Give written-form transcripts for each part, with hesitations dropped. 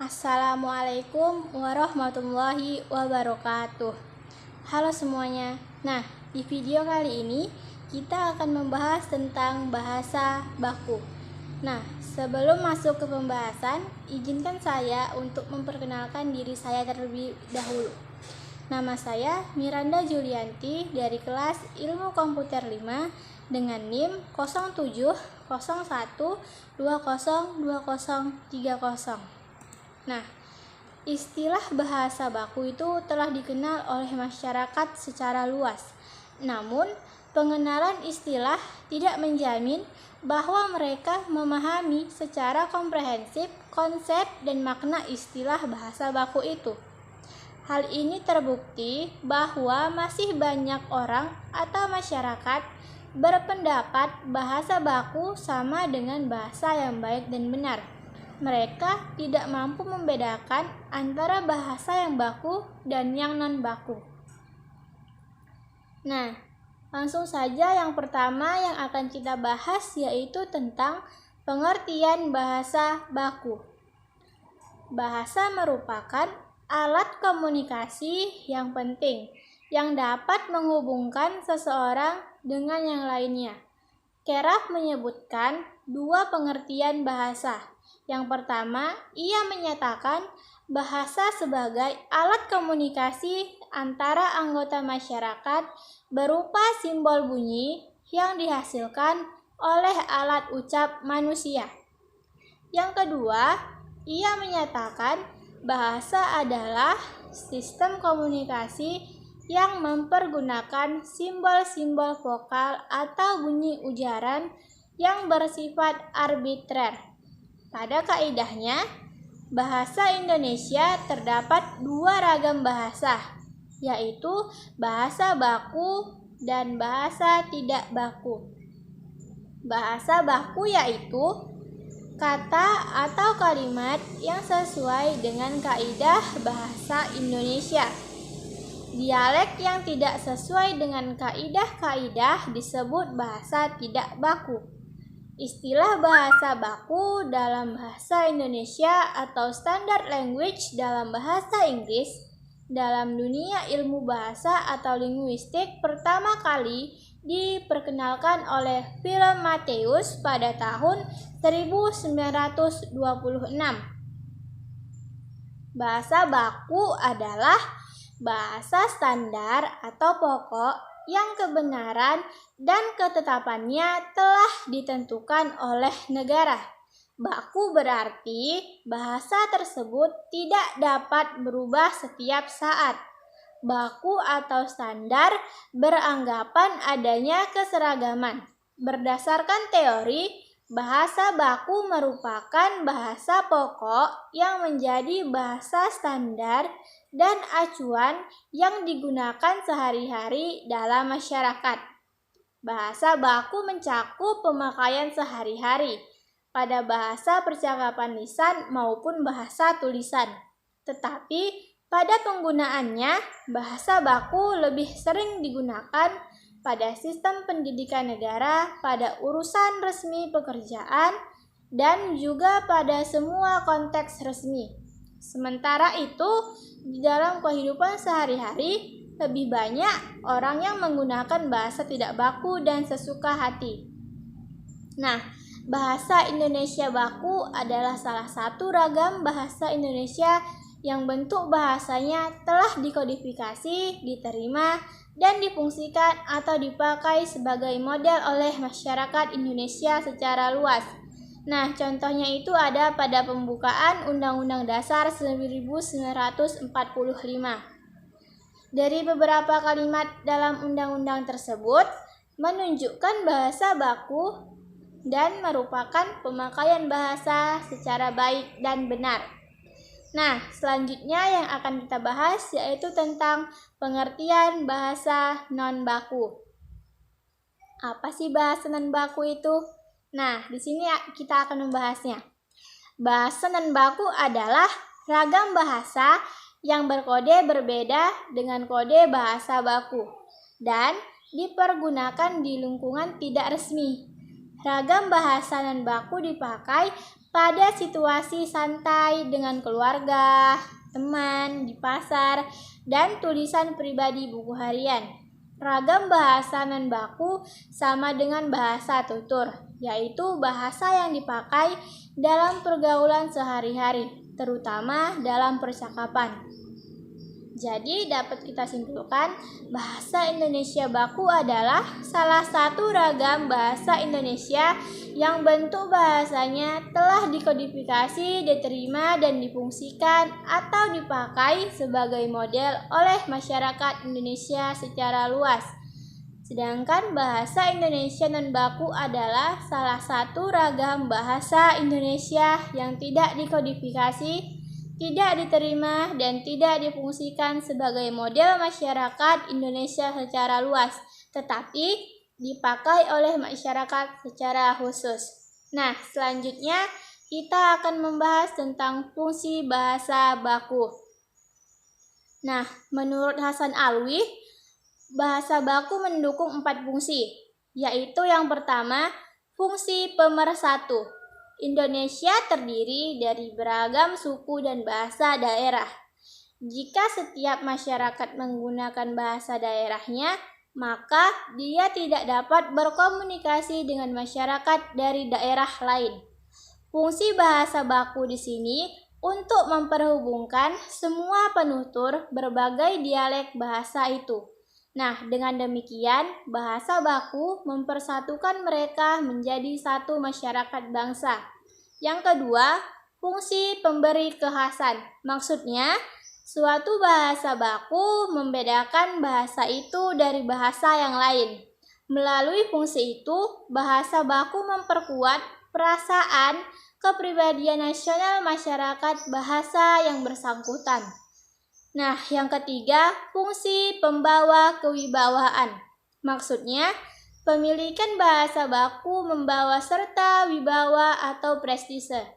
Assalamualaikum warahmatullahi wabarakatuh. Halo semuanya. Nah, di video kali ini kita akan membahas tentang bahasa baku. Nah, sebelum masuk ke pembahasan, izinkan saya untuk memperkenalkan diri saya terlebih dahulu. Nama saya Miranda Julianti dari kelas Ilmu Komputer 5 dengan NIM 0701202030. Nah, istilah bahasa baku itu telah dikenal oleh masyarakat secara luas. Namun, pengenalan istilah tidak menjamin bahwa mereka memahami secara komprehensif konsep dan makna istilah bahasa baku itu. Hal ini terbukti bahwa masih banyak orang atau masyarakat berpendapat bahasa baku sama dengan bahasa yang baik dan benar. Mereka tidak mampu membedakan antara bahasa yang baku dan yang non-baku. Nah, langsung saja yang pertama yang akan kita bahas yaitu tentang pengertian bahasa baku. Bahasa merupakan alat komunikasi yang penting yang dapat menghubungkan seseorang dengan yang lainnya. Keraf menyebutkan dua pengertian bahasa. Yang pertama, ia menyatakan bahasa sebagai alat komunikasi antara anggota masyarakat berupa simbol bunyi yang dihasilkan oleh alat ucap manusia. Yang kedua, ia menyatakan bahasa adalah sistem komunikasi yang mempergunakan simbol-simbol vokal atau bunyi ujaran yang bersifat arbitrer. Pada kaidahnya, bahasa Indonesia terdapat dua ragam bahasa, yaitu bahasa baku dan bahasa tidak baku. Bahasa baku yaitu kata atau kalimat yang sesuai dengan kaidah bahasa Indonesia. Dialek yang tidak sesuai dengan kaidah-kaidah disebut bahasa tidak baku. Istilah bahasa baku dalam bahasa Indonesia atau standard language dalam bahasa Inggris dalam dunia ilmu bahasa atau linguistik pertama kali diperkenalkan oleh Philip Matthews pada tahun 1926. Bahasa baku adalah bahasa standar atau pokok yang kebenaran dan ketetapannya telah ditentukan oleh negara. Baku berarti bahasa tersebut tidak dapat berubah setiap saat. Baku atau standar beranggapan adanya keseragaman. Berdasarkan teori, bahasa baku merupakan bahasa pokok yang menjadi bahasa standar dan acuan yang digunakan sehari-hari dalam masyarakat. Bahasa baku mencakup pemakaian sehari-hari pada bahasa percakapan lisan maupun bahasa tulisan. Tetapi pada penggunaannya, bahasa baku lebih sering digunakan pada sistem pendidikan negara, pada urusan resmi pekerjaan, dan juga pada semua konteks resmi. Sementara itu, di dalam kehidupan sehari-hari, lebih banyak orang yang menggunakan bahasa tidak baku dan sesuka hati. Nah, bahasa Indonesia baku adalah salah satu ragam bahasa Indonesia yang bentuk bahasanya telah dikodifikasi, diterima, dan difungsikan atau dipakai sebagai model oleh masyarakat Indonesia secara luas. Nah, contohnya itu ada pada pembukaan Undang-Undang Dasar 1945. Dari beberapa kalimat dalam undang-undang tersebut menunjukkan bahasa baku dan merupakan pemakaian bahasa secara baik dan benar. Nah, selanjutnya yang akan kita bahas yaitu tentang pengertian bahasa non-baku. Apa sih bahasa non-baku itu? Nah, di sini kita akan membahasnya. Bahasa non-baku adalah ragam bahasa yang berkode berbeda dengan kode bahasa baku dan dipergunakan di lingkungan tidak resmi. Ragam bahasa non-baku dipakai pada situasi santai dengan keluarga, teman, di pasar, dan tulisan pribadi buku harian. Ragam bahasa non-baku sama dengan bahasa tutur, yaitu bahasa yang dipakai dalam pergaulan sehari-hari, terutama dalam percakapan. Jadi dapat kita simpulkan, bahasa Indonesia baku adalah salah satu ragam bahasa Indonesia yang bentuk bahasanya telah dikodifikasi, diterima, dan difungsikan atau dipakai sebagai model oleh masyarakat Indonesia secara luas. Sedangkan bahasa Indonesia non-baku adalah salah satu ragam bahasa Indonesia yang tidak dikodifikasi, tidak diterima, dan tidak difungsikan sebagai model masyarakat Indonesia secara luas, tetapi dipakai oleh masyarakat secara khusus. Nah, selanjutnya kita akan membahas tentang fungsi bahasa baku. Nah, menurut Hasan Alwi, bahasa baku mendukung 4 fungsi, yaitu yang pertama, fungsi pemersatu. Indonesia terdiri dari beragam suku dan bahasa daerah. Jika setiap masyarakat menggunakan bahasa daerahnya, maka dia tidak dapat berkomunikasi dengan masyarakat dari daerah lain. Fungsi bahasa baku di sini untuk memperhubungkan semua penutur berbagai dialek bahasa itu. Nah, dengan demikian, bahasa baku mempersatukan mereka menjadi satu masyarakat bangsa. Yang kedua, fungsi pemberi kekhasan. Maksudnya, suatu bahasa baku membedakan bahasa itu dari bahasa yang lain. Melalui fungsi itu, bahasa baku memperkuat perasaan kepribadian nasional masyarakat bahasa yang bersangkutan. Nah, yang ketiga, fungsi pembawa kewibawaan. Maksudnya, pemilikan bahasa baku membawa serta wibawa atau prestise.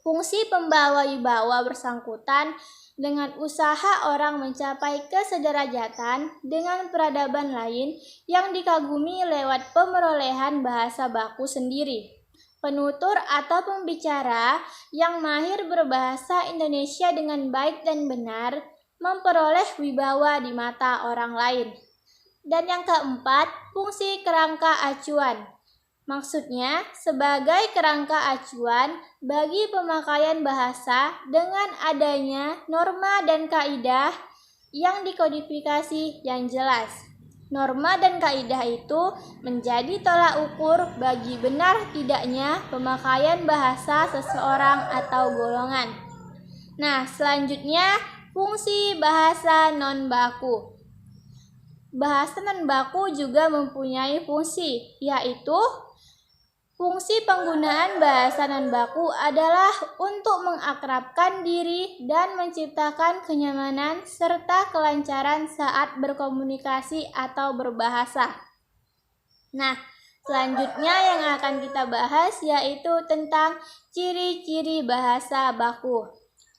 Fungsi pembawa wibawa bersangkutan dengan usaha orang mencapai kesederajatan dengan peradaban lain yang dikagumi lewat pemerolehan bahasa baku sendiri. Penutur atau pembicara yang mahir berbahasa Indonesia dengan baik dan benar memperoleh wibawa di mata orang lain. Dan yang keempat, fungsi kerangka acuan. Maksudnya, sebagai kerangka acuan bagi pemakaian bahasa dengan adanya norma dan kaidah yang dikodifikasi yang jelas. Norma dan kaidah itu menjadi tolak ukur bagi benar tidaknya pemakaian bahasa seseorang atau golongan. Nah, selanjutnya fungsi bahasa non-baku. Bahasa non-baku juga mempunyai fungsi, yaitu fungsi penggunaan bahasa non-baku adalah untuk mengakrabkan diri dan menciptakan kenyamanan serta kelancaran saat berkomunikasi atau berbahasa. Nah, selanjutnya yang akan kita bahas yaitu tentang ciri-ciri bahasa baku.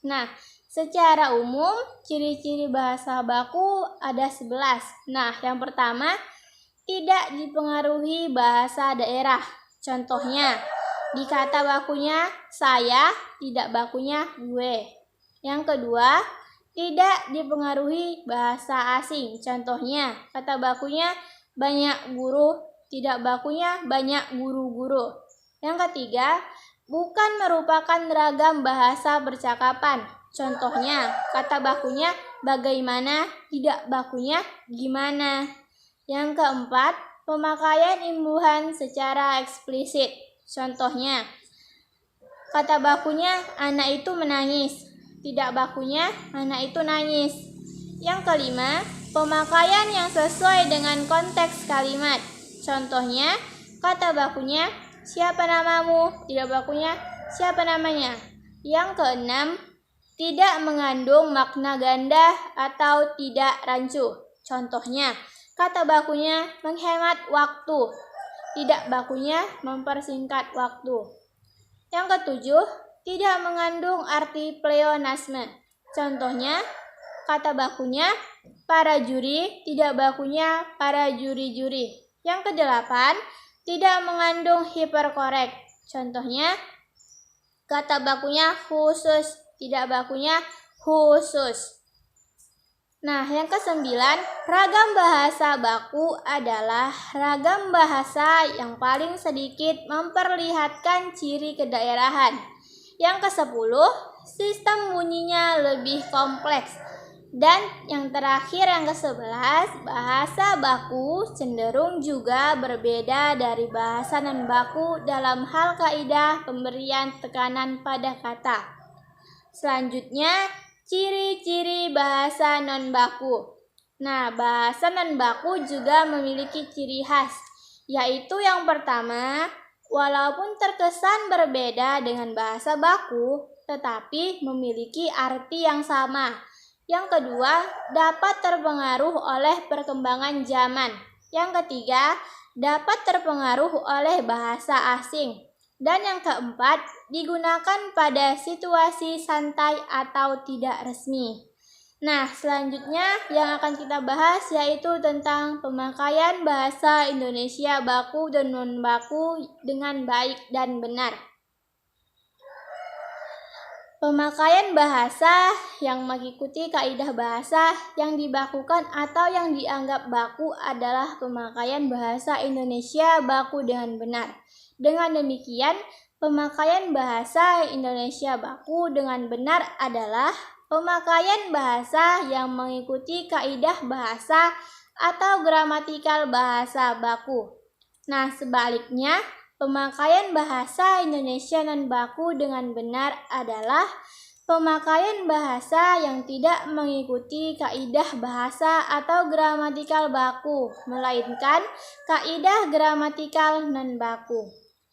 Nah, secara umum ciri-ciri bahasa baku ada 11. Nah, yang pertama, tidak dipengaruhi bahasa daerah. Contohnya, di kata bakunya saya, tidak bakunya gue. Yang kedua, tidak dipengaruhi bahasa asing. Contohnya, kata bakunya banyak guru, tidak bakunya banyak guru-guru. Yang ketiga, bukan merupakan ragam bahasa percakapan. Contohnya, kata bakunya bagaimana, tidak bakunya gimana. Yang keempat, pemakaian imbuhan secara eksplisit. Contohnya, kata bakunya anak itu menangis, tidak bakunya anak itu nangis. Yang kelima, pemakaian yang sesuai dengan konteks kalimat. Contohnya, kata bakunya siapa namamu, tidak bakunya siapa namanya. Yang keenam, tidak mengandung makna ganda atau tidak rancu. Contohnya, kata bakunya menghemat waktu, tidak bakunya mempersingkat waktu. Yang ketujuh, tidak mengandung arti pleonasme. Contohnya, kata bakunya para juri, tidak bakunya para juri-juri. Yang kedelapan, tidak mengandung hiperkorek. Contohnya, Kata bakunya khusus, tidak bakunya khusus. Nah, yang kesembilan, ragam bahasa baku adalah ragam bahasa yang paling sedikit memperlihatkan ciri kedaerahan. Yang kesepuluh, sistem bunyinya lebih kompleks. Dan yang terakhir, yang ke-11, bahasa baku cenderung juga berbeda dari bahasa non-baku dalam hal kaidah pemberian tekanan pada kata. Selanjutnya, ciri-ciri bahasa non-baku. Nah, bahasa non-baku juga memiliki ciri khas, yaitu yang pertama, walaupun terkesan berbeda dengan bahasa baku, tetapi memiliki arti yang sama. Yang kedua, dapat terpengaruh oleh perkembangan zaman. Yang ketiga, dapat terpengaruh oleh bahasa asing. Dan yang keempat, digunakan pada situasi santai atau tidak resmi. Nah, selanjutnya yang akan kita bahas yaitu tentang pemakaian bahasa Indonesia baku dan non-baku dengan baik dan benar. Pemakaian bahasa yang mengikuti kaidah bahasa yang dibakukan atau yang dianggap baku adalah pemakaian bahasa Indonesia baku dengan benar. Dengan demikian, pemakaian bahasa Indonesia baku dengan benar adalah pemakaian bahasa yang mengikuti kaidah bahasa atau gramatikal bahasa baku. Nah, sebaliknya, pemakaian bahasa Indonesia non-baku dengan benar adalah pemakaian bahasa yang tidak mengikuti kaidah bahasa atau gramatikal baku, melainkan kaidah gramatikal non-baku.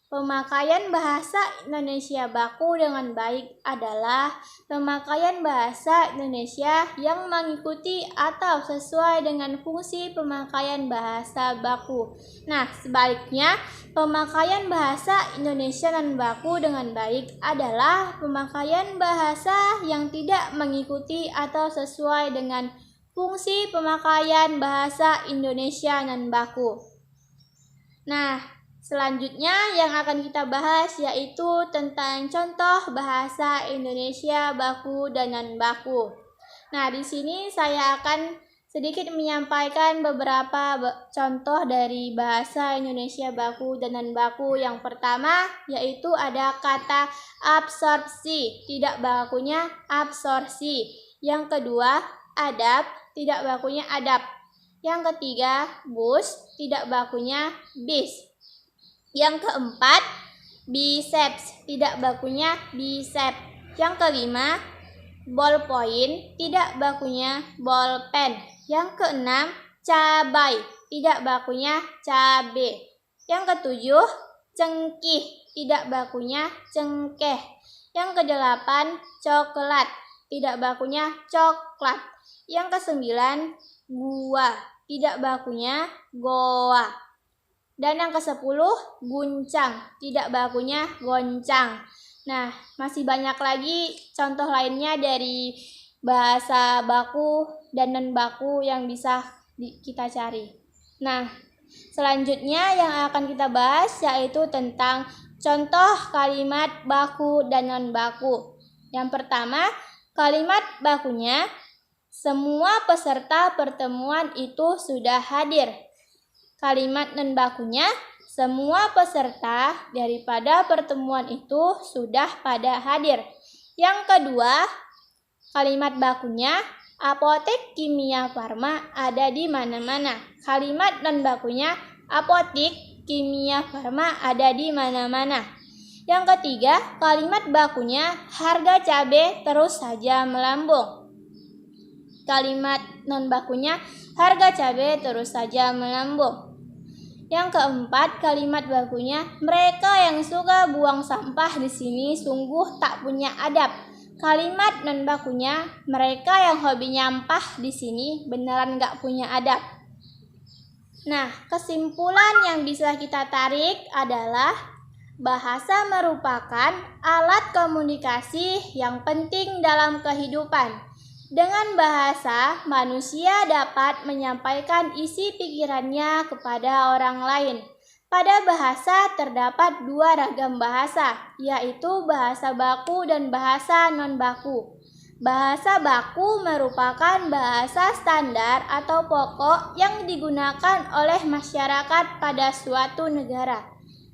Pemakaian bahasa Indonesia baku dengan baik adalah pemakaian bahasa Indonesia yang mengikuti atau sesuai dengan fungsi pemakaian bahasa baku. Nah, sebaliknya, pemakaian bahasa Indonesia non-baku dengan baik adalah pemakaian bahasa yang tidak mengikuti atau sesuai dengan fungsi pemakaian bahasa Indonesia non-baku. Nah, selanjutnya yang akan kita bahas yaitu tentang contoh bahasa Indonesia baku dan non-baku. Nah, di sini saya akan sedikit menyampaikan beberapa contoh dari bahasa Indonesia baku dan non-baku. Yang pertama yaitu ada kata absorpsi, tidak bakunya absorpsi. Yang kedua, adab, tidak bakunya adab. Yang ketiga, bus, tidak bakunya bis. Yang keempat, biceps, tidak bakunya bicep. Yang kelima, ballpoint, tidak bakunya ballpen. Yang keenam, cabai, tidak bakunya cabe. Yang ketujuh, cengkih, tidak bakunya cengkeh. Yang kedelapan, coklat, tidak bakunya coklat. Yang kesembilan, gua, tidak bakunya goa. Dan yang ke-10, guncang, tidak bakunya goncang. Nah, masih banyak lagi contoh lainnya dari bahasa baku dan non-baku yang bisa kita cari. Nah, selanjutnya yang akan kita bahas yaitu tentang contoh kalimat baku dan non-baku. Yang pertama, kalimat bakunya, semua peserta pertemuan itu sudah hadir. Kalimat non-bakunya, semua peserta daripada pertemuan itu sudah pada hadir. Yang kedua, kalimat bakunya, apotek kimia farma ada di mana-mana. Kalimat non-bakunya, apotek kimia farma ada di mana-mana. Yang ketiga, kalimat bakunya, harga cabai terus saja melambung. Kalimat non-bakunya, harga cabai terus saja melambung. Yang keempat, kalimat bakunya, mereka yang suka buang sampah di sini sungguh tak punya adab. Kalimat non-bakunya, mereka yang hobi nyampah di sini beneran gak punya adab. Nah, kesimpulan yang bisa kita tarik adalah bahasa merupakan alat komunikasi yang penting dalam kehidupan. Dengan bahasa, manusia dapat menyampaikan isi pikirannya kepada orang lain. Pada bahasa terdapat dua ragam bahasa, yaitu bahasa baku dan bahasa non-baku. Bahasa baku merupakan bahasa standar atau pokok yang digunakan oleh masyarakat pada suatu negara.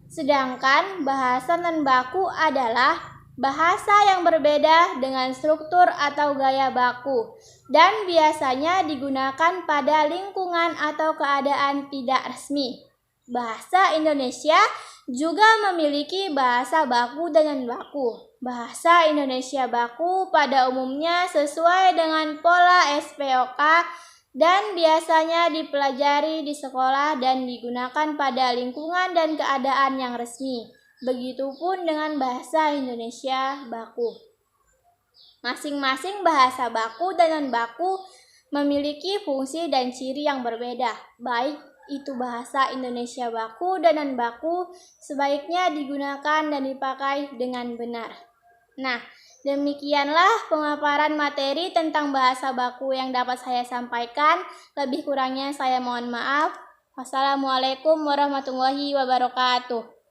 Sedangkan bahasa non-baku adalah bahasa yang berbeda dengan struktur atau gaya baku dan biasanya digunakan pada lingkungan atau keadaan tidak resmi. Bahasa Indonesia juga memiliki bahasa baku dan non-baku. Bahasa Indonesia baku pada umumnya sesuai dengan pola SPOK dan biasanya dipelajari di sekolah dan digunakan pada lingkungan dan keadaan yang resmi. Begitupun dengan bahasa Indonesia baku. Masing-masing bahasa baku dan non-baku memiliki fungsi dan ciri yang berbeda, baik itu bahasa Indonesia baku dan non-baku sebaiknya digunakan dan dipakai dengan benar. Nah, demikianlah pemaparan materi tentang bahasa baku yang dapat saya sampaikan. Lebih kurangnya saya mohon maaf. Wassalamualaikum warahmatullahi wabarakatuh.